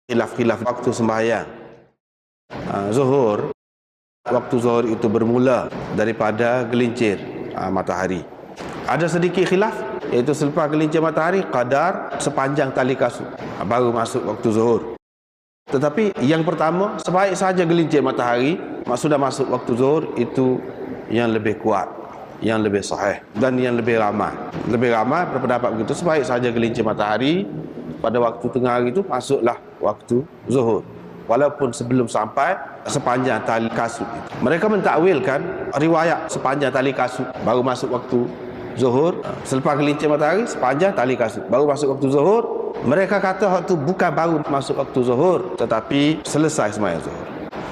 khilaf-khilaf waktu sembahyang zuhur. Waktu zuhur itu bermula daripada gelincir matahari. Ada sedikit khilaf, iaitu selepas gelincir matahari qadar sepanjang tali kasut baru masuk waktu zuhur. Tetapi yang pertama, sebaik saja gelincir matahari sudah masuk waktu zuhur, itu yang lebih kuat, yang lebih sahih dan yang lebih ramai. Lebih ramai berpendapat begitu, sebaik saja gelincir matahari pada waktu tengah hari itu masuklah waktu zuhur, walaupun sebelum sampai sepanjang tali kasut itu. Mereka mentakwilkan riwayat sepanjang tali kasut baru masuk waktu zuhur, selepas gelincir matahari sepanjang tali kasut baru masuk waktu zuhur. Mereka kata waktu bukan baru masuk waktu zuhur, tetapi selesai sembahyang zuhur.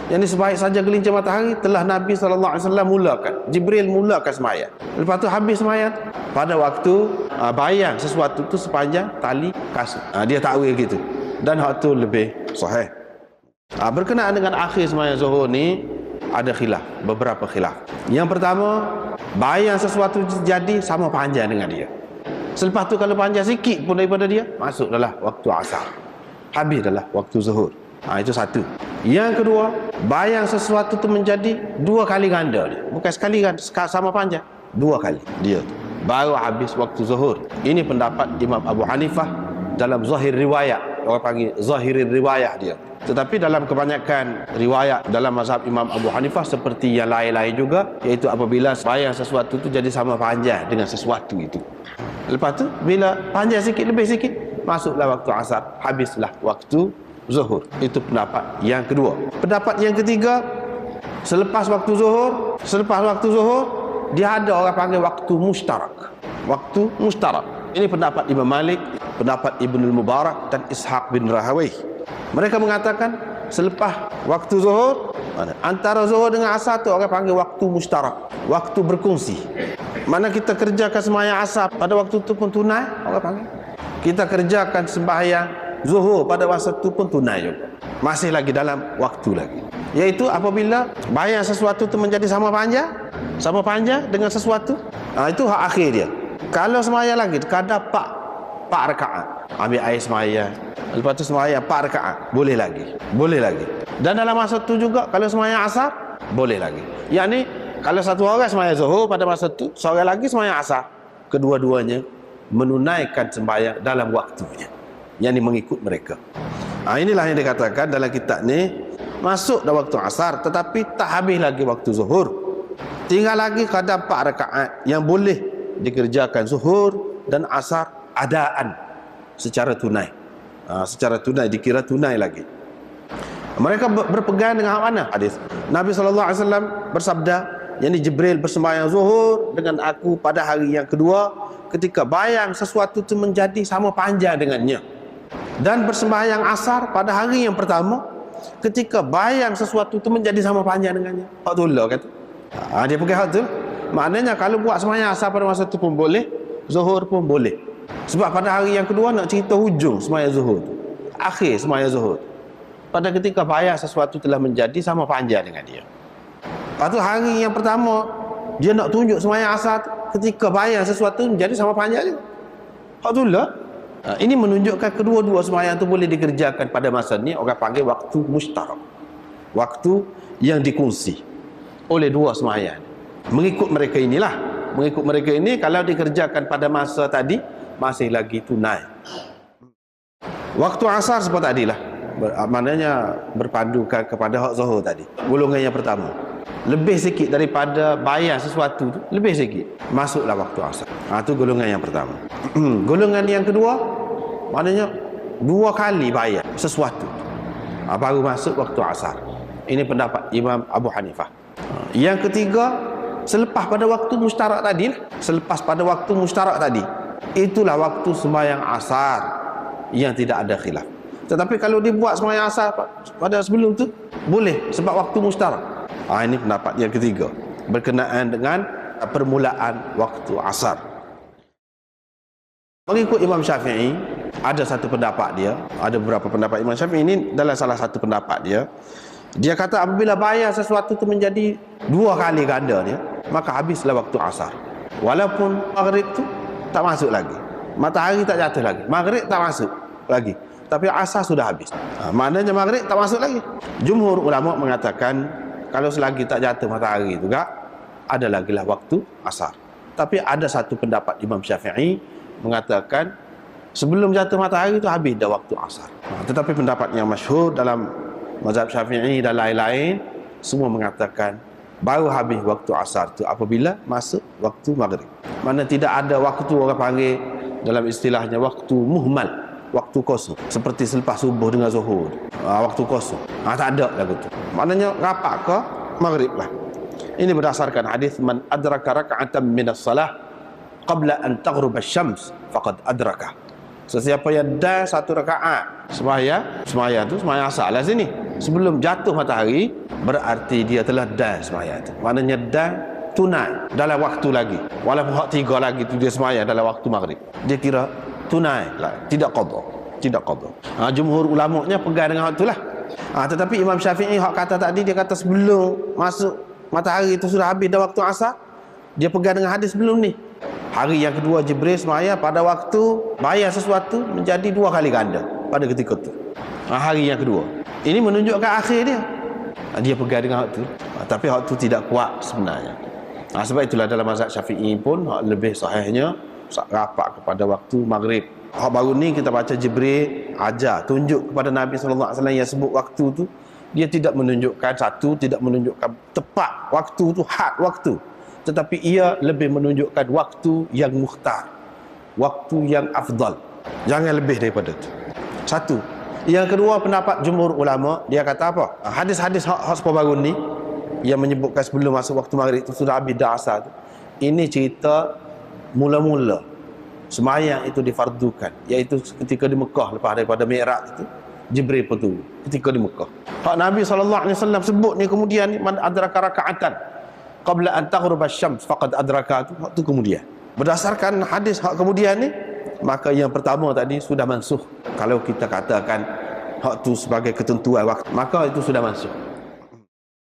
Yang sebaik saja gelincir matahari telah Nabi SAW mulakan, Jibril mulakan sembahyang. Lepas tu habis sembahyang pada waktu bayang sesuatu tu sepanjang tali kasut. Dia takwil gitu, dan hak tu lebih sahih. Berkenaan dengan akhir sembahyang zuhur ni ada khilaf, beberapa khilaf. Yang pertama, bayang sesuatu jadi sama panjang dengan dia. Selepas tu kalau panjang sikit pun daripada dia, masuk dalam waktu asar, habis dalam waktu zuhur. Itu satu. Yang kedua, bayang sesuatu tu menjadi dua kali ganda dia. Bukan sekali ganda sama panjang, dua kali dia baru habis waktu zuhur. Ini pendapat Imam Abu Hanifah dalam zahir riwayat, orang panggil zahir riwayat dia. Tetapi dalam kebanyakan riwayat dalam mazhab Imam Abu Hanifah seperti yang lain-lain juga, iaitu apabila bayang sesuatu tu jadi sama panjang dengan sesuatu itu. Lepas tu bila panjang sikit, lebih sikit, masuklah waktu asar, habislah waktu zuhur. Itu pendapat yang kedua. Pendapat yang ketiga, selepas waktu zuhur dia ada orang panggil waktu mustarak. Waktu mustarak. Ini pendapat Imam Malik, pendapat Ibnul Mubarak dan Ishaq bin Rahawayh. Mereka mengatakan selepas waktu zuhur, antara zuhur dengan asar tu orang panggil waktu mustarak, waktu berkongsi. Mana kita kerjakan sembahyang asar pada waktu tu pun tunai, orang panggil. Kita kerjakan sembahyang zuhur pada masa tu pun tunai juga. Masih lagi dalam waktu lagi. Iaitu apabila bayang sesuatu tu menjadi sama panjang dengan sesuatu, itu hak akhir dia. Kalau sembahyang lagi kadar 4 rakaat, ambil air sembahyang, lepas tu sembahyang 4 rakaat, boleh lagi. Dan dalam masa tu juga kalau sembahyang asar boleh lagi. Yang ni kalau satu orang sembahyang zuhur pada masa tu, seorang lagi sembahyang asar, kedua-duanya menunaikan sembahyang dalam waktunya, yang ni mengikut mereka. Inilah yang dikatakan dalam kitab ni, masuk dalam waktu asar tetapi tak habis lagi waktu zuhur, tinggal lagi kadar 4 rakaat yang boleh dikerjakan zuhur dan asar adaan secara tunai. Secara tunai, dikira tunai lagi. Mereka berpegang dengan mana hadis Nabi SAW bersabda, yang ni Jibril bersembahyang zuhur dengan aku pada hari yang kedua, ketika bayang sesuatu itu menjadi sama panjang dengannya, dan bersembahyang asar pada hari yang pertama, ketika bayang sesuatu itu menjadi sama panjang dengannya. Hak kata. Dia pegang hak tu. Maknanya kalau buat sembahyang asar pada masa itu pun boleh, zuhur pun boleh. Sebab pada hari yang kedua nak cerita hujung sembahyang zuhur, akhir sembahyang zuhur, pada ketika bayang sesuatu telah menjadi sama panjang dengan dia. Lepas tu hari yang pertama dia nak tunjuk sembahyang asar ketika bayang sesuatu menjadi sama panjang je. Alhamdulillah. Ini menunjukkan kedua-dua sembahyang tu boleh dikerjakan pada masa ni, orang panggil waktu mustarak, waktu yang dikongsi oleh dua sembahyang. Mengikut mereka ini, kalau dikerjakan pada masa tadi masih lagi tunai. Waktu asar seperti tadilah, maknanya berpandukan kepada hak zuhur tadi, golongan yang pertama. Lebih sikit daripada bayang sesuatu tu, lebih sikit, masuklah waktu asar. Itu golongan yang pertama. Golongan yang kedua, maknanya 2 kali bayang sesuatu, baru masuk waktu asar. Ini pendapat Imam Abu Hanifah. Yang ketiga, selepas pada waktu mustarak tadi, itulah waktu sembahyang asar yang tidak ada khilaf. Tetapi kalau dibuat sembahyang asar pada sebelum tu, boleh, sebab waktu mustarak. Ini pendapat yang ketiga berkenaan dengan permulaan waktu asar. Mengikut Imam Syafi'i, ada satu pendapat dia, ada beberapa pendapat Imam Syafi'i, ini dalam salah satu pendapat dia. Dia kata apabila bayang sesuatu itu menjadi 2 kali ganda dia, maka habislah waktu asar. Walaupun maghrib tu tak masuk lagi, matahari tak jatuh lagi, maghrib tak masuk lagi, tapi asar sudah habis. Maknanya maghrib tak masuk lagi. Jumhur ulama mengatakan kalau selagi tak jatuh matahari juga ada lagi lah waktu asar. Tapi ada satu pendapat Imam Syafi'i mengatakan sebelum jatuh matahari itu habis dah waktu asar. Tetapi pendapat yang masyhur dalam mazhab Syafi'i dan lain-lain semua mengatakan baru habis waktu asar itu apabila masuk waktu maghrib. Mana tidak ada waktu, orang panggil dalam istilahnya waktu muhmal, waktu kosong, seperti selepas subuh dengan zuhur, waktu kosong. Tak ada lagu tu. Maknanya rapat ke maghrib lah. Ini berdasarkan hadis man adraka raka'atan minas salah qabla an taghrub asy-syams faqad adraka. Sesiapa yang dah satu rakaat semaya tu semaya asar lah sini sebelum jatuh matahari, berarti dia telah dah semaya tu. Maknanya dah tunai dalam waktu lagi. Walaupun hak 3 lagi tu dia semaya dalam waktu maghrib, dia kira tunai lah, tidak qada, tidak qada. Jumhur ulamanya pegang dengan hak itulah. Tetapi Imam Syafi'i hak kata tadi, dia kata sebelum masuk matahari itu sudah habis dah waktu asar, dia pegang dengan hadis sebelum ni. Hari yang kedua Jibril semaya pada waktu bayar sesuatu menjadi 2 kali ganda pada ketika itu. Hari yang kedua. Ini menunjukkan akhir dia. Dia pegang dengan hak tu. Tapi hak tu tidak kuat sebenarnya. Sebab itulah dalam mazhab Syafi'i pun hak lebih sahihnya rapat kepada waktu maghrib. Hak baru ni kita baca Jibril ajar tunjuk kepada Nabi sallallahu alaihi wasallam yang sebut waktu tu, dia tidak menunjukkan satu, tidak menunjukkan tepat waktu tu, had waktu, tetapi ia lebih menunjukkan waktu yang mukhtar, waktu yang afdal, jangan lebih daripada itu. Satu. Yang kedua, pendapat jumhur ulama, dia kata apa? Hadis-hadis hak baru ni yang menyebutkan sebelum masuk waktu maghrib itu sudah habis dah asar tu, ini cerita mula-mula semayang itu difardukan, iaitu ketika di Mekah lepas daripada Mi'raj itu Jibril pun turun ketika di Mekah. Hak Nabi SAW sebut ni kemudian ni man adraka raka'atan qabla an taghrub asy-syams faqad adraka, tu kemudian. Berdasarkan hadis hak kemudian ni, maka yang pertama tadi sudah mansuh. Kalau kita katakan hak tu sebagai ketentuan waktu, maka itu sudah mansuh.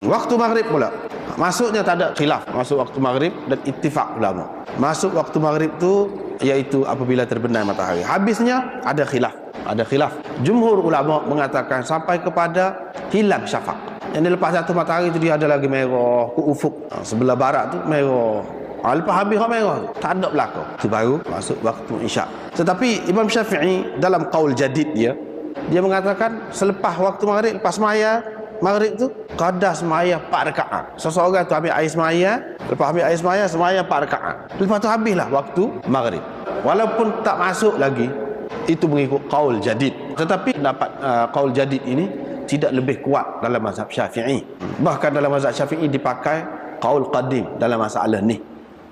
Waktu maghrib pula masuknya tak ada khilaf, masuk waktu maghrib dan ittifaq ulama. Masuk waktu maghrib tu iaitu apabila terbenam matahari. Habisnya ada khilaf. Jumhur ulama mengatakan sampai kepada hilang syafaq. Yang lepas jatuh matahari tu dia ada lagi merah ke ufuk, sebelah barat tu merah. Lepas habis hak merah tu tak ada belakang, tu baru masuk waktu isyak. Tetapi Imam Syafi'i dalam qaul jadid dia mengatakan selepas waktu maghrib, lepas semaya maghrib tu qada semaya 4 rakaat. Seseorang tu ambil air semaya, lepas ambil air semaya 4 rakaat. Lepas tu habislah waktu maghrib. Walaupun tak masuk lagi, itu mengikut qaul jadid. Tetapi pendapat qaul jadid ini tidak lebih kuat dalam mazhab Syafi'i. Bahkan dalam mazhab Syafi'i dipakai qaul qadim dalam masalah ni.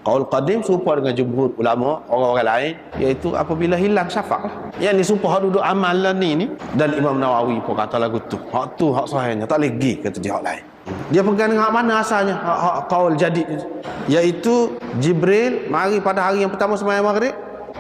Qaul qadim serupa dengan jumhur ulama orang-orang lain, iaitu apabila hilang syafaq lah. Yang ni serupa hak duduk amal lah ni. Dan Imam Nawawi pun kata lagu tu, hak tu hak sahihnya, tak boleh pergi kata dia hak lain. Dia pegang dengan hak mana asalnya, hak qaul jadid itu, iaitu Jibril mari pada hari yang pertama sembahyang maghrib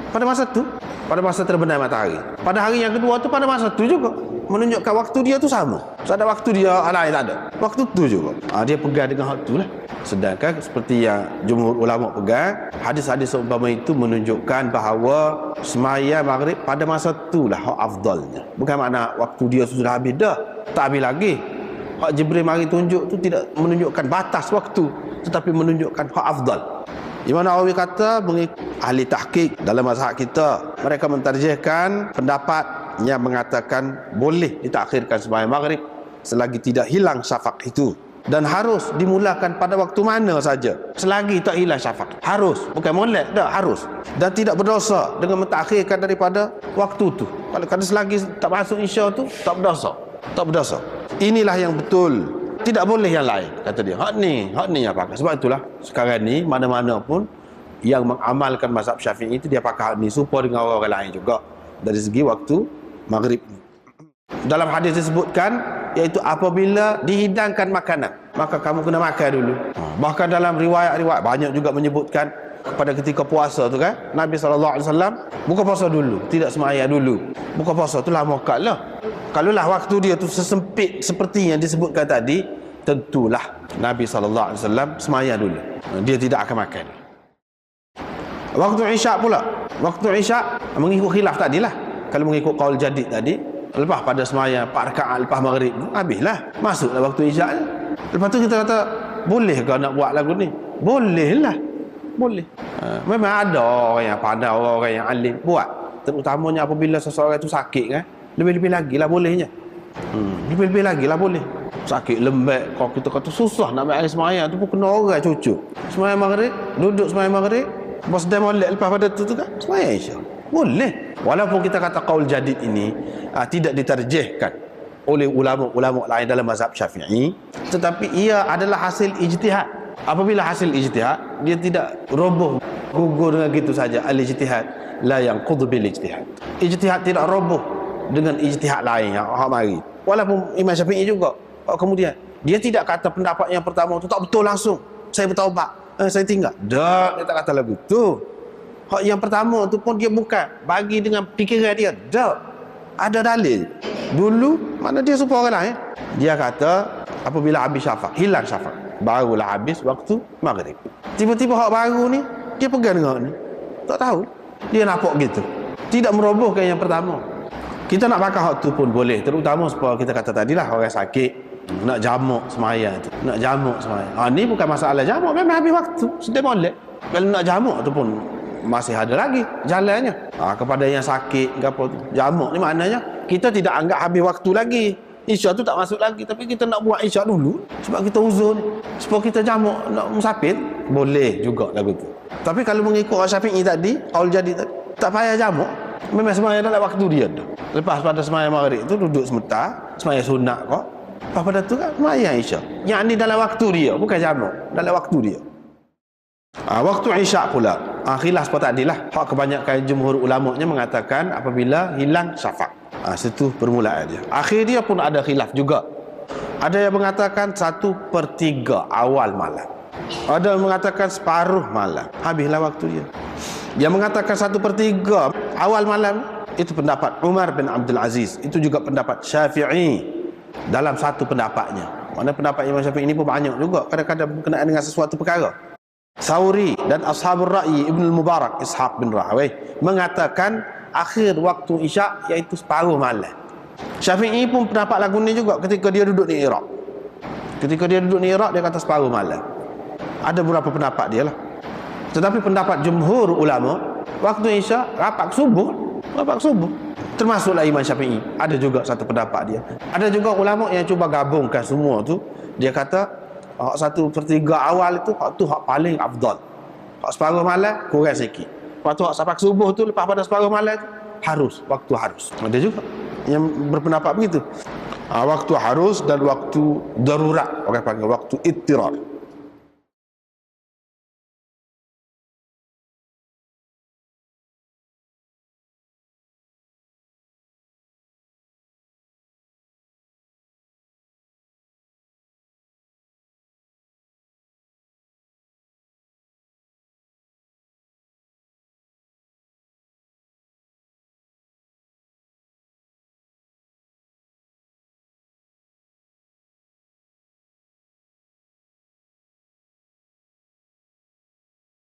pada masa tu, pada masa terbenam matahari. Pada hari yang kedua tu pada masa tu juga, menunjukkan waktu dia tu sama. Tak ada waktu dia lain, tak ada. Waktu tu juga. Dia pegang dengan hak tu lah. Sedangkan seperti yang jumhur ulama pegang, hadis-hadis seumpama itu menunjukkan bahawa sembahyang maghrib pada masa itulah hak afdalnya. Bukan makna waktu dia sudah habis dah, tak habis lagi. Hak Jibril mari tunjuk tu tidak menunjukkan batas waktu, tetapi menunjukkan hak afdal. Imam Nawawi kata, mengikut ahli tahqiq dalam mazhab kita, mereka mentarjihkan pendapat yang mengatakan boleh ditakhirkan sembahyang maghrib selagi tidak hilang syafaq itu, dan harus dimulakan pada waktu mana saja selagi tak hilang syafaq. Harus, bukan molek dah, harus. Dan tidak berdosa dengan mentakhirkan daripada waktu tu. Kalau selagi tak masuk isya tu tak berdosa. Tak berdosa. Inilah yang betul. Tidak boleh yang lain, kata dia. Hak ni yang pakai. Sebab itulah sekarang ni mana-mana pun yang mengamalkan mazhab Syafi'i itu dia pakai hak ni, serupa dengan orang lain juga dari segi waktu maghrib. Dalam hadis disebutkan, iaitu apabila dihidangkan makanan, maka kamu kena makan dulu. Bahkan dalam riwayat-riwayat banyak juga menyebutkan pada ketika puasa tu kan, Nabi SAW buka puasa dulu, tidak sembahyang dulu. Buka puasa tu lama kat lah. Kalaulah waktu dia tu sesempit seperti yang disebutkan tadi, tentulah Nabi SAW sembahyang dulu. Dia tidak akan makan. Waktu isyak pula, waktu isyak mengikut khilaf tadilah. Kalau mengikut qaul jadid tadi, lepas pada sembahyang 4 rakaat lepas maghrib, habislah, masuklah waktu isyak. Lepas tu kita kata, boleh ke nak buat lagu ni? Boleh lah, boleh. Memang ada orang yang pandai, orang yang alim buat, terutamanya apabila seseorang itu sakit kan, lebih-lebih lagi lah bolehnya. Lebih-lebih lagi lah boleh. Sakit lembek, kalau kita kata susah nak ambil air sembahyang tu pun kena orang cucuk. Sembahyang maghrib, duduk sembahyang maghrib, bos dah molek lepas pada tu kan sembahyang isyak. Boleh. Walaupun kita kata qaul jadid ini tidak diterjehkan oleh ulama-ulama lain dalam mazhab Syafi'i, tetapi ia adalah hasil ijtihad. Apabila hasil ijtihad, dia tidak roboh gugur dengan gitu saja. Al-ijtihad la yanqudhu bil ijtihad. Ijtihad tidak roboh dengan ijtihad lain yang mari. Walaupun Imam Syafi'i juga kemudian dia tidak kata pendapat yang pertama tu tak betul langsung, saya bertaubat, saya tinggal. Tak, dia tak kata lagu tu. Hak yang pertama tu pun dia bukan bagi dengan fikiran dia. Tak, ada dalil. Dulu mana dia supaya orang lain. Dia kata apabila habis syafaq, hilang syafaq, barulah habis waktu maghrib. Tiba-tiba hak baru ni dia pegang dengan ni. Tak tahu. Dia nampak gitu. Tidak merobohkan yang pertama. Kita nak pakai hak tu pun boleh, terutama supaya kita kata tadilah orang sakit nak jamak semayang tu, nak jamak semayang. Ni bukan masalah jamak, memang habis waktu, sedang molek. Kalau nak jamak tu pun masih ada lagi jalannya. Kepada yang sakit ke apa tu, jamak ni maknanya kita tidak anggap habis waktu lagi, isyak tu tak masuk lagi, tapi kita nak buat isyak dulu sebab kita uzur, supaya kita jamak nak musafir, boleh juga lagu tu. Tapi kalau mengikut Syafi'i tadi, qaul jadid tadi, tak payah jamak, memang sembahyang dalam waktu dia tu. Lepas pada sembahyang maghrib tu duduk sebentar, sembahyang sunat kok. Lepas pada tu kan sembahyang isyak. Yang ni dalam waktu dia, bukan jamak, dalam waktu dia. Waktu isyak pula, khilaf seperti tadilah. Hak kebanyakan jumhur ulamanya mengatakan apabila hilang syafaq. Situ permulaan dia. Akhir dia pun ada khilaf juga. Ada yang mengatakan 1/3 awal malam. Ada yang mengatakan separuh malam. Habislah waktu dia. Yang mengatakan 1/3 awal malam, itu pendapat Umar bin Abdul Aziz. Itu juga pendapat Syafi'i dalam satu pendapatnya. Mana pendapat Imam Syafi'i ini pun banyak juga, kadang-kadang berkenaan dengan sesuatu perkara. Sauri dan Ashabul Ra'yi Ibn Mubarak Ishaq bin Rahawai mengatakan akhir waktu isyak iaitu separuh malam. Syafi'i pun pendapat lagu ni juga ketika dia duduk di Iraq. Ketika dia duduk di Iraq, dia kata separuh malam. Ada beberapa pendapat dia lah. Tetapi pendapat jumhur ulama, waktu isyak rapat subuh. Termasuklah Imam Syafi'i. Ada juga satu pendapat dia. Ada juga ulama yang cuba gabungkan semua tu. Dia kata hak 1/3 awal itu hak tu hak paling afdal. Hak separuh malam kurang sikit. Lepas tu hak sampai subuh tu, lepas pada separuh malam tu harus, waktu harus. Ada juga yang berpendapat begitu. Waktu harus dan waktu darurat, orang panggil waktu ittirar.